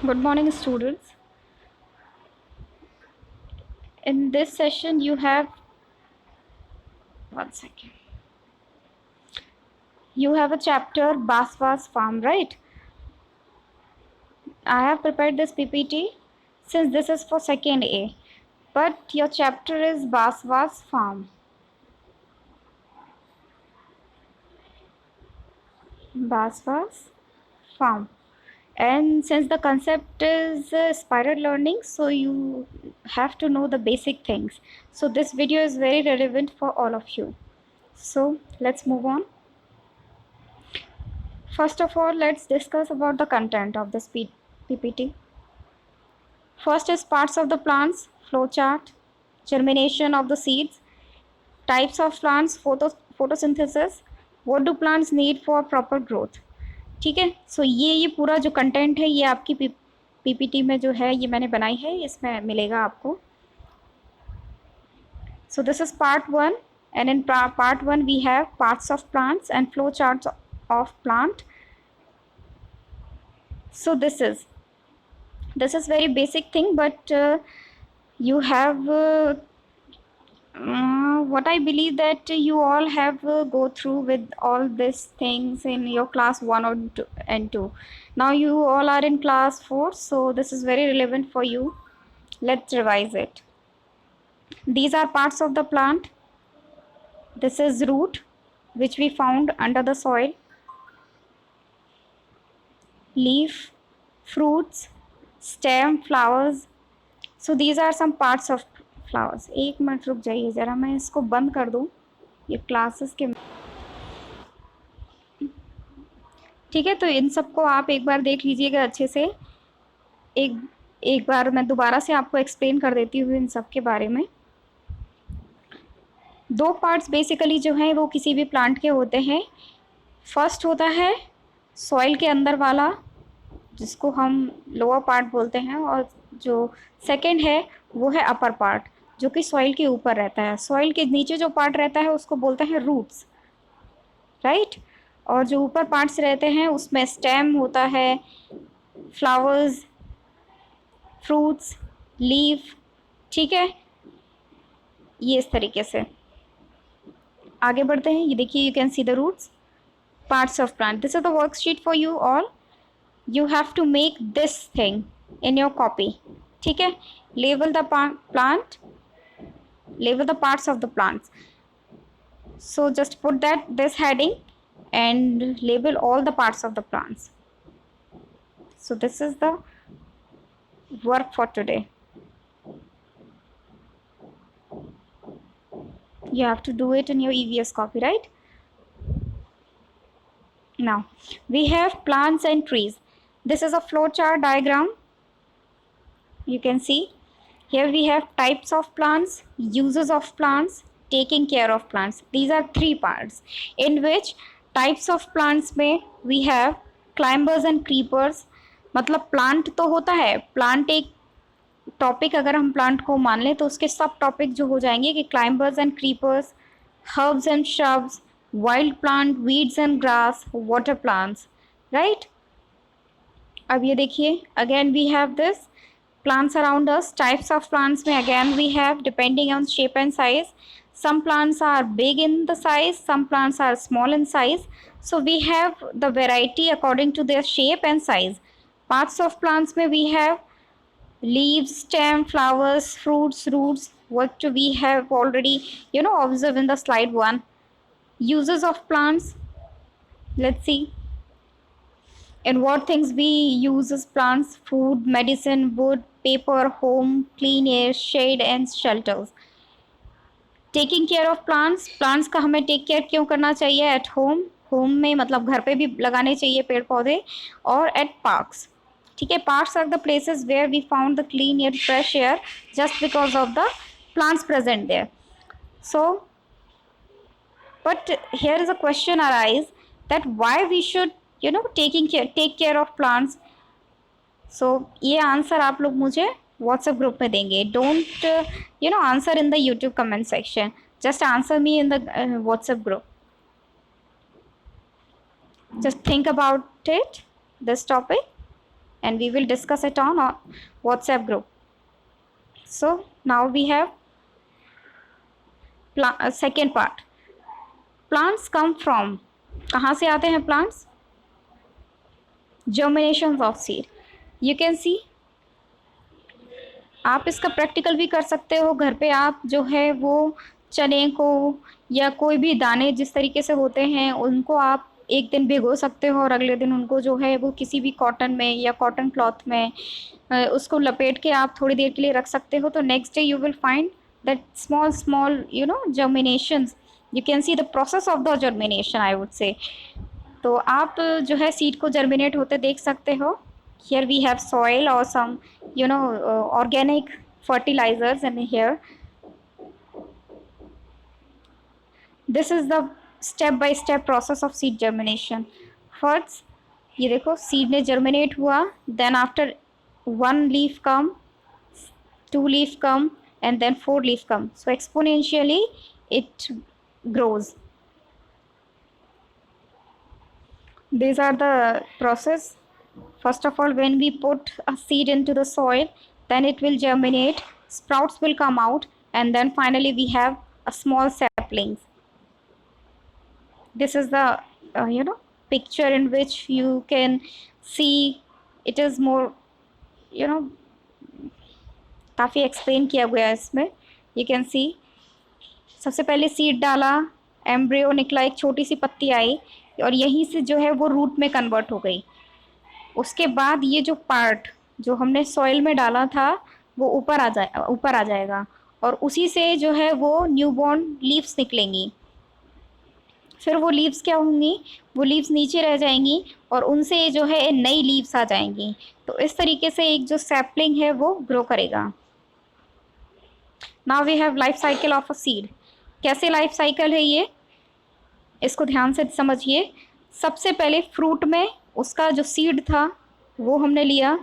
Good morning, students. In this session, you have one second. You have a chapter Baswas Farm, right? I have prepared this PPT since this is for second A, but your chapter is Baswas Farm. Baswas Farm. And since the concept is spiral learning, so you have to know the basic things. So this video is very relevant for all of you. So let's move on. First of all, let's discuss about the content of this PPT. First is parts of the plants, flowchart, germination of the seeds, types of plants, photosynthesis, what do plants need for proper growth. ठीक है, सो ये पूरा जो content है ये आपकी PPT में जो है ये मैंने बनाई है, इसमें मिलेगा आपको. So this is part 1, and in part 1 we have parts of plants and flow charts of plant. So this is very basic thing, but you have what I believe that you all have go through with all these things in your class 1 or 2 and 2. Now you all are in class 4, so this is very relevant for you. Let's revise it. These are parts of the plant. This is root, which we found under the soil. Leaf, fruits, stem, flowers. So these are some parts of flowers. एक minute रुक जाइए ज़रा, मैं इसको बंद कर दूँ, ये क्लासेस के. ठीक है, तो इन सबको आप एक बार देख लीजिएगा अच्छे से. एक बार मैं दोबारा से आपको एक्सप्लेन कर देती हूँ इन सब के बारे में. दो पार्ट्स बेसिकली जो हैं वो किसी भी प्लांट के होते हैं. फर्स्ट होता है सॉइल के अंदर वाला, जिसको हम लोअर पार्ट बोलते हैं, और जो सेकंड है वो है अपर पार्ट, जो कि सॉइल के ऊपर रहता है. सॉइल के नीचे जो पार्ट रहता है उसको बोलते हैं रूट्स, राइट. और जो ऊपर पार्ट्स रहते हैं उसमें स्टेम होता है, फ्लावर्स, फ्रूट्स, लीफ. ठीक है, ये इस तरीके से आगे बढ़ते हैं. ये देखिए, you can see the roots, parts of plant. This is the worksheet for you all. You have to make this thing in your copy. ठीक है, label the plant, label the parts of the plants. So just put this heading and label all the parts of the plants. So this is the work for today. You have to do it in your EVS copy, right? Now we have plants and trees. This is a flowchart diagram. You can see here we have types of plants, uses of plants, taking care of plants. These are three parts, in which types of plants में we have climbers and creepers. मतलब plant तो होता है, plant एक topic अगर हम plant को मान लें तो उसके सब टॉपिक जो हो जाएंगे कि climbers and creepers, herbs and shrubs, wild plant, weeds and grass, water plants, right. अब ये देखिए, again we have this plants around us. Types of plants में again we have depending on shape and size. Some plants are big in the size, some plants are small in size. So we have the variety according to their shape and size. Parts of plants में we have leaves, stem, flowers, fruits, roots, what we have already observed in the slide 1. Uses of plants, let's see. And what things we use as plants: food, medicine, wood, paper, home, clean air, shade and shelters. Taking care of plants, plants का हमें take care क्यों करना चाहिए? At home, home में मतलब घर पे भी लगाने चाहिए पेड़ पौधे, और एट पार्क्स. ठीक है, parks are the places where we found the clean air, fresh air, just because of the plants present there. So but here is a question arise that why we should take care of plants. So ये answer आप लोग मुझे WhatsApp group में देंगे. Don't answer in the YouTube comment section, just answer me in the WhatsApp group. Just think about it, this topic. and we will discuss it on our WhatsApp group. So now we have second part. Plants come from, कहाँ से आते हैं plants? Germinations of seed. You can see, आप इसका practical भी कर सकते हो घर पे। आप जो है वो चने को या कोई भी दाने जिस तरीके से होते हैं उनको आप एक दिन भिगो सकते हो और अगले दिन उनको जो है वो किसी भी कॉटन में या कॉटन क्लॉथ में उसको लपेट के आप थोड़ी देर के लिए रख सकते हो। तो next day you will find that small small germinations. You can see the process of the germination, I would say. तो आप जो है सीड को जर्मिनेट होते देख सकते हो। Here we have soil or some organic fertilizers in here. This is the step by step process of seed germination. First, ये देखो seed ने germinate हुआ, then after one leaf come, two leaf come, and then four leaf come. So exponentially it grows. These are the process. First of all, when we put a seed into the soil, then it will germinate, sprouts will come out, and then finally we have a small saplings. This is the picture in which you can see it is more काफ़ी explain किया गया है इसमें। You can see, सबसे पहले seed डाला, embryo निकला, एक छोटी सी पत्ती आई और यहीं से जो है वो रूट में कन्वर्ट हो गई। उसके बाद ये जो पार्ट जो हमने सॉइल में डाला था वो ऊपर आ जाएगा और उसी से जो है वो न्यूबॉर्न लीव्स निकलेंगी। फिर वो लीव्स क्या होंगी, वो लीव्स नीचे रह जाएंगी और उनसे जो है नई लीव्स आ जाएंगी। तो इस तरीके से एक जो सैपलिंग है वो ग्रो करेगा। Now we have life cycle of a seed. कैसे लाइफ साइकिल है ये, इसको ध्यान से समझिए। सबसे पहले फ्रूट में उसका जो सीड था वो हमने लिया,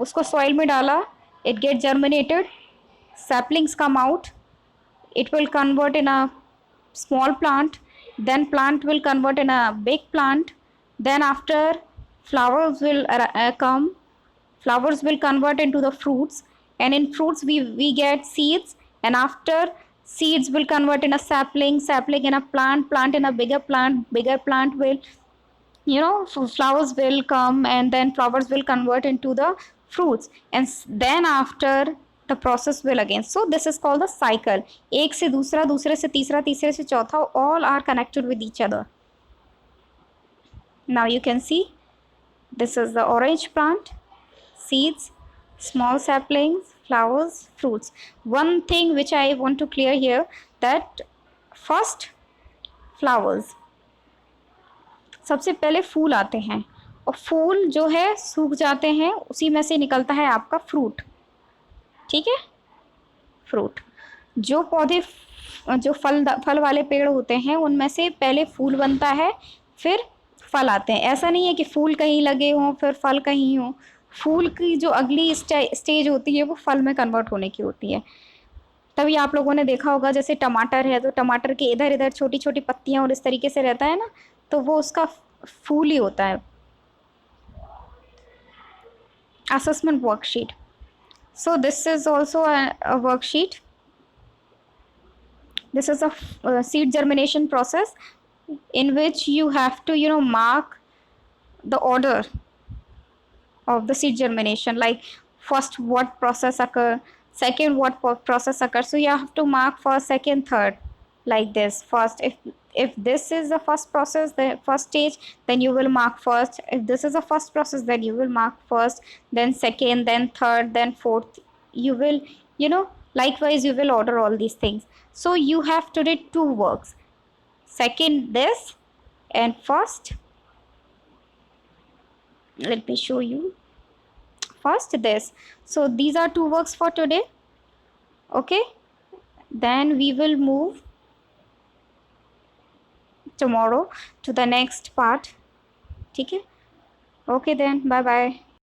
उसको सॉइल में डाला, it get germinated, saplings come out, it will convert in a small plant, then plant will convert in a big plant, then after flowers will come, flowers will convert into the fruits, and in fruits we get seeds, and after seeds will convert in a sapling, sapling in a plant, plant in a bigger plant, bigger plant will flowers will come, and then flowers will convert into the fruits, and then after the process will again. So this is called the cycle. एक से दूसरा, दूसरे से तीसरा, तीसरे से चौथा, all are connected with each other. Now you can see this is the orange plant, seeds, small saplings, flowers, fruits. One thing which I want to clear here, that first flowers, सबसे पहले फूल आते हैं और फूल जो है सूख जाते हैं, उसी में से निकलता है आपका फ्रूट। ठीक है, फ्रूट। जो पौधे जो फल वाले पेड़ होते हैं उनमें से पहले फूल बनता है, फिर फल आते हैं। ऐसा नहीं है कि फूल कहीं लगे हों फिर फल कहीं हों। फूल की जो अगली स्टेज होती है वो फल में कन्वर्ट होने की होती है। तभी आप लोगों ने देखा होगा जैसे टमाटर है तो टमाटर के इधर इधर छोटी छोटी पत्तियां और इस तरीके से रहता है ना, तो वो उसका फूल ही होता है। Assessment worksheet. So this is also a worksheet. This is a seed germination process in which you have to mark the order of the seed germination, like first what process occur, second what process occurs. So you have to mark first, second, third, like this. First, if this is the first process, the first stage, then you will mark first. If this is the first process, then you will mark first, then second, then third, then fourth. You will likewise you will order all these things. So you have to do two works, second this and first, let me show you, first this. So these are two works for today. Okay, then we will move tomorrow to the next part. ठीक है, okay then, bye bye.